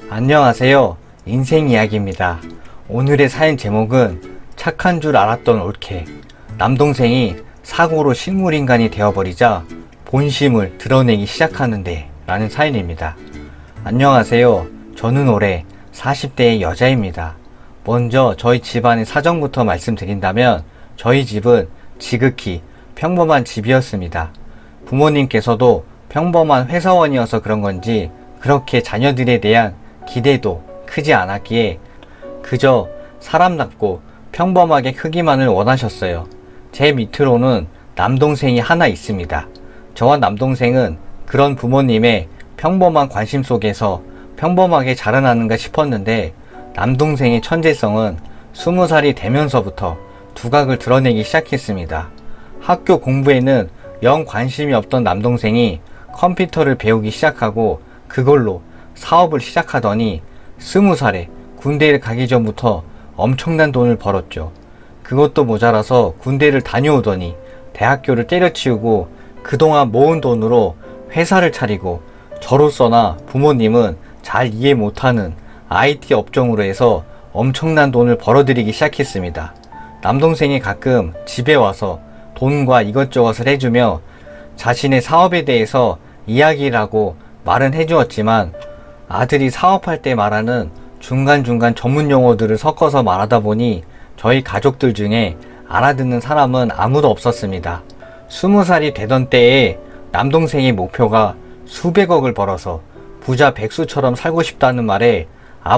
안녕하세요. 인생 이야기입니다. 오늘의 사연 제목은 착한 줄 알았던 올케. 남동생이 사고로 식물인간이 되어버리자 본심을 드러내기 시작하는데 라는 사연입니다. 안녕하세요. 저는 올해 40대의 여자입니다. 먼저 저희 집안의 사정부터 말씀드린다면 저희 집은 지극히 평범한 집이었습니다. 부모님께서도 평범한 회사원이어서 그런 건지 그렇게 자녀들에 대한 기대도 크지 않았기에 그저 사람답고 평범하게 크기만을 원하셨어요. 제 밑으로는 남동생이 하나 있습니다. 저와 남동생은 그런 부모님의 평범한 관심 속에서 평범하게 자라나는가 싶었는데 남동생의 천재성은 20살이 되면서부터 두각을 드러내기 시작했습니다. 학교 공부에는 영 관심이 없던 남동생이 컴퓨터를 배우기 시작하고 그걸로 사업을 시작하더니 20살에 군대를 가기 전부터 엄청난 돈을 벌었죠. 그것도 모자라서 군대를 다녀오더니 대학교를 때려치우고 그동안 모은 돈으로 회사를 차리고 저로서나 부모님은 잘 이해 못하는 IT 업종으로 해서 엄청난 돈을 벌어들이기 시작했습니다. 남동생이 가끔 집에 와서 돈과 이것저것을 해주며 자신의 사업에 대해서 이야기를 하고 말은 해주었지만 아들이 사업할 때 말하는 중간중간 전문 용어들을 섞어서 말하다 보니 저희 가족들 중에 알아듣는 사람은 아무도 없었습니다. 20살이 되던 때에 남동생의 목표가 수백억을 벌어서 부자 백수처럼 살고 싶다는 말에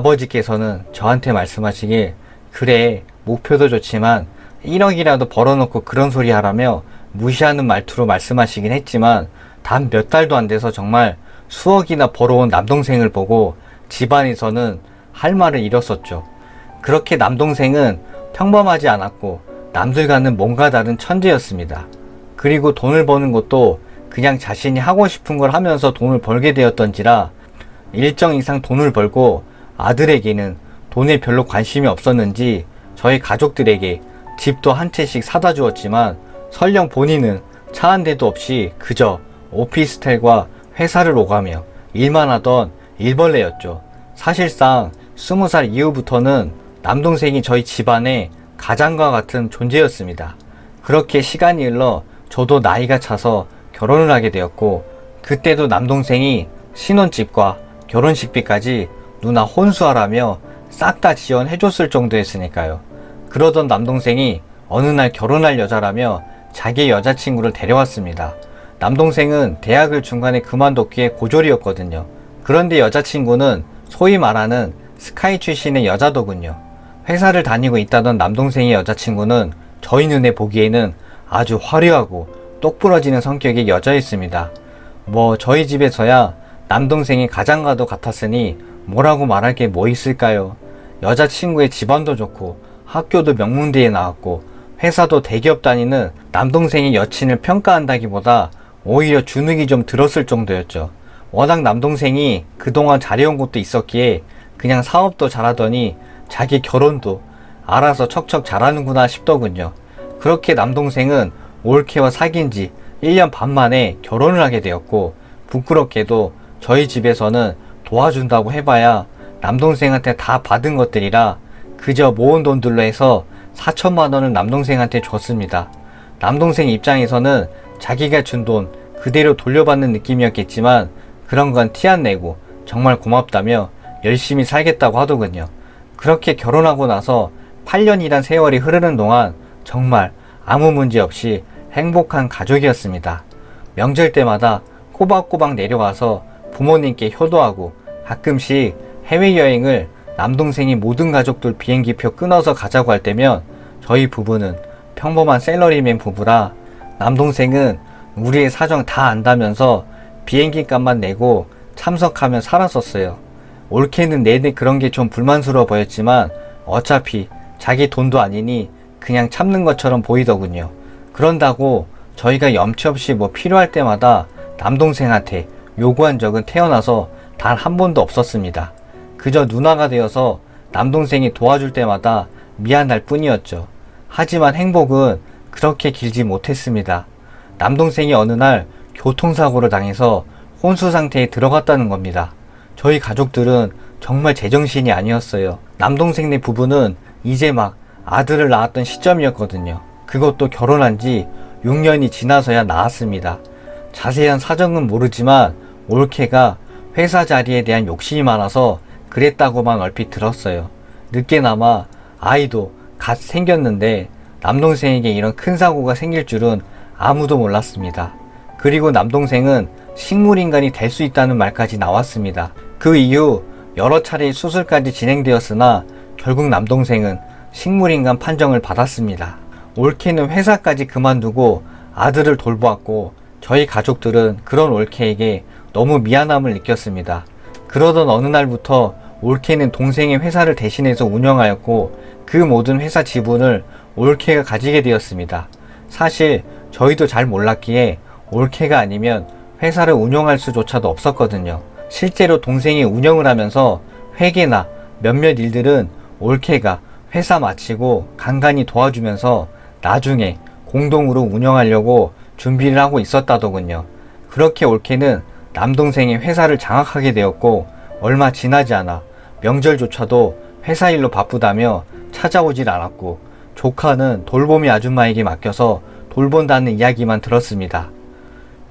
아버지께서는 저한테 말씀하시길 그래 목표도 좋지만 1억이라도 벌어놓고 그런 소리 하라며 무시하는 말투로 말씀하시긴 했지만 단 몇 달도 안 돼서 정말 수억이나 벌어온 남동생을 보고 집안에서는 할 말을 잃었었죠. 그렇게 남동생은 평범하지 않았고 남들과는 뭔가 다른 천재였습니다. 그리고 돈을 버는 것도 그냥 자신이 하고 싶은 걸 하면서 돈을 벌게 되었던지라 일정 이상 돈을 벌고 아들에게는 돈에 별로 관심이 없었는지 저희 가족들에게 집도 한 채씩 사다 주었지만 설령 본인은 차 한 대도 없이 그저 오피스텔과 회사를 오가며 일만 하던 일벌레였죠. 사실상 20살 이후부터는 남동생이 저희 집안의 가장과 같은 존재였습니다. 그렇게 시간이 흘러 저도 나이가 차서 결혼을 하게 되었고 그때도 남동생이 신혼집과 결혼식비까지 누나 혼수하라며 싹 다 지원해줬을 정도였으니까요. 그러던 남동생이 어느 날 결혼할 여자라며 자기 여자친구를 데려왔습니다. 남동생은 대학을 중간에 그만뒀기에 고졸이었거든요. 그런데 여자친구는 소위 말하는 스카이 출신의 여자더군요. 회사를 다니고 있다던 남동생의 여자친구는 저희 눈에 보기에는 아주 화려하고 똑부러지는 성격의 여자였습니다. 저희 집에서야 남동생이 가장과도 같았으니 뭐라고 말할 게 뭐 있을까요? 여자친구의 집안도 좋고 학교도 명문대에 나왔고 회사도 대기업 다니는 남동생의 여친을 평가한다기보다 오히려 주눅이 좀 들었을 정도였죠. 워낙 남동생이 그동안 잘해온 것도 있었기에 그냥 사업도 잘하더니 자기 결혼도 알아서 척척 잘하는구나 싶더군요. 그렇게 남동생은 올케와 사귄 지 1년 반 만에 결혼을 하게 되었고 부끄럽게도 저희 집에서는 도와준다고 해봐야 남동생한테 다 받은 것들이라 그저 모은 돈들로 해서 4천만 원을 남동생한테 줬습니다. 남동생 입장에서는 자기가 준 돈 그대로 돌려받는 느낌이었겠지만 그런 건 티 안 내고 정말 고맙다며 열심히 살겠다고 하더군요. 그렇게 결혼하고 나서 8년이란 세월이 흐르는 동안 정말 아무 문제 없이 행복한 가족이었습니다. 명절 때마다 꼬박꼬박 내려와서 부모님께 효도하고 가끔씩 해외여행을 남동생이 모든 가족들 비행기표 끊어서 가자고 할 때면 저희 부부는 평범한 셀러리맨 부부라 남동생은 우리의 사정 다 안다면서 비행기 값만 내고 참석하며 살았었어요. 올케는 내내 그런 게 좀 불만스러워 보였지만 어차피 자기 돈도 아니니 그냥 참는 것처럼 보이더군요. 그런다고 저희가 염치 없이 필요할 때마다 남동생한테 요구한 적은 태어나서 단 한 번도 없었습니다. 그저 누나가 되어서 남동생이 도와줄 때마다 미안할 뿐이었죠. 하지만 행복은 그렇게 길지 못했습니다. 남동생이 어느 날 교통사고를 당해서 혼수 상태에 들어갔다는 겁니다. 저희 가족들은 정말 제정신이 아니었어요. 남동생네 부부는 이제 막 아들을 낳았던 시점이었거든요. 그것도 결혼한 지 6년이 지나서야 낳았습니다. 자세한 사정은 모르지만 올케가 회사 자리에 대한 욕심이 많아서 그랬다고만 얼핏 들었어요. 늦게나마 아이도 갓 생겼는데 남동생에게 이런 큰 사고가 생길 줄은 아무도 몰랐습니다. 그리고 남동생은 식물인간이 될 수 있다는 말까지 나왔습니다. 그 이후 여러 차례 수술까지 진행되었으나 결국 남동생은 식물인간 판정을 받았습니다. 올케는 회사까지 그만두고 아들을 돌보았고 저희 가족들은 그런 올케에게 너무 미안함을 느꼈습니다. 그러던 어느 날부터 올케는 동생의 회사를 대신해서 운영하였고 그 모든 회사 지분을 올케가 가지게 되었습니다. 사실 저희도 잘 몰랐기에 올케가 아니면 회사를 운영할 수조차도 없었거든요. 실제로 동생이 운영을 하면서 회계나 몇몇 일들은 올케가 회사 마치고 간간히 도와주면서 나중에 공동으로 운영하려고 준비를 하고 있었다더군요. 그렇게 올케는 남동생의 회사를 장악하게 되었고 얼마 지나지 않아 명절조차도 회사 일로 바쁘다며 찾아오질 않았고 조카는 돌보미 아줌마에게 맡겨서 돌본다는 이야기만 들었습니다.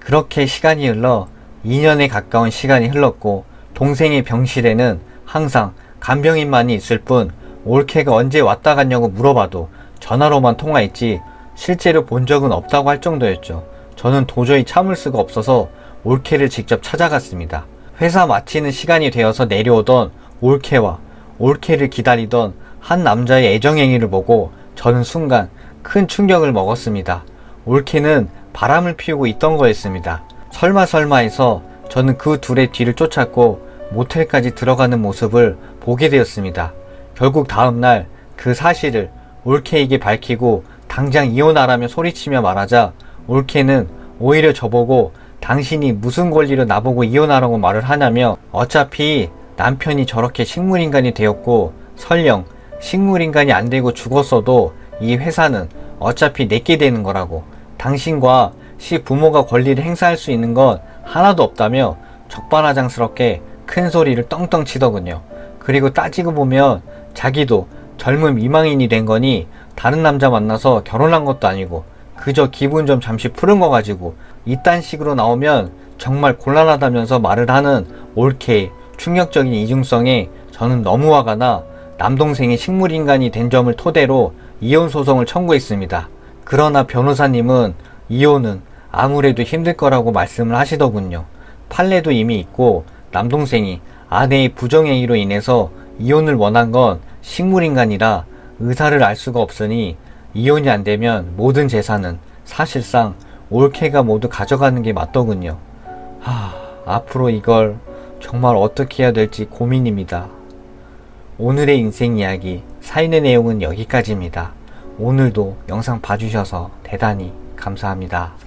그렇게 시간이 흘러 2년에 가까운 시간이 흘렀고 동생의 병실에는 항상 간병인만이 있을 뿐 올케가 언제 왔다 갔냐고 물어봐도 전화로만 통화했지 실제로 본 적은 없다고 할 정도였죠. 저는 도저히 참을 수가 없어서 올케를 직접 찾아갔습니다. 회사 마치는 시간이 되어서 내려오던 올케와 올케를 기다리던 한 남자의 애정행위를 보고 저는 순간 큰 충격을 먹었습니다. 올케는 바람을 피우고 있던 거였습니다. 설마 해서 저는 그 둘의 뒤를 쫓았고 모텔까지 들어가는 모습을 보게 되었습니다. 결국 다음날 그 사실을 올케에게 밝히고 당장 이혼하라며 소리치며 말하자 올케는 오히려 저보고 당신이 무슨 권리로 나보고 이혼하라고 말을 하냐며 어차피 남편이 저렇게 식물인간이 되었고 설령 식물인간이 안 되고 죽었어도 이 회사는 어차피 내게 되는 거라고 당신과 시부모가 권리를 행사할 수 있는 건 하나도 없다며 적반하장스럽게 큰 소리를 떵떵 치더군요. 그리고 따지고 보면 자기도 젊은 미망인이 된 거니 다른 남자 만나서 결혼한 것도 아니고 그저 기분 좀 잠시 푸른 거 가지고 이딴 식으로 나오면 정말 곤란하다면서 말을 하는 올케의 충격적인 이중성에 저는 너무 화가 나 남동생이 식물인간이 된 점을 토대로 이혼 소송을 청구했습니다. 그러나 변호사님은 이혼은 아무래도 힘들 거라고 말씀을 하시더군요. 판례도 이미 있고 남동생이 아내의 부정행위로 인해서 이혼을 원한 건 식물인간이라 의사를 알 수가 없으니 이혼이 안 되면 모든 재산은 사실상 올케가 모두 가져가는 게 맞더군요. 앞으로 이걸 정말 어떻게 해야 될지 고민입니다. 오늘의 인생 이야기, 사연의 내용은 여기까지입니다. 오늘도 영상 봐주셔서 대단히 감사합니다.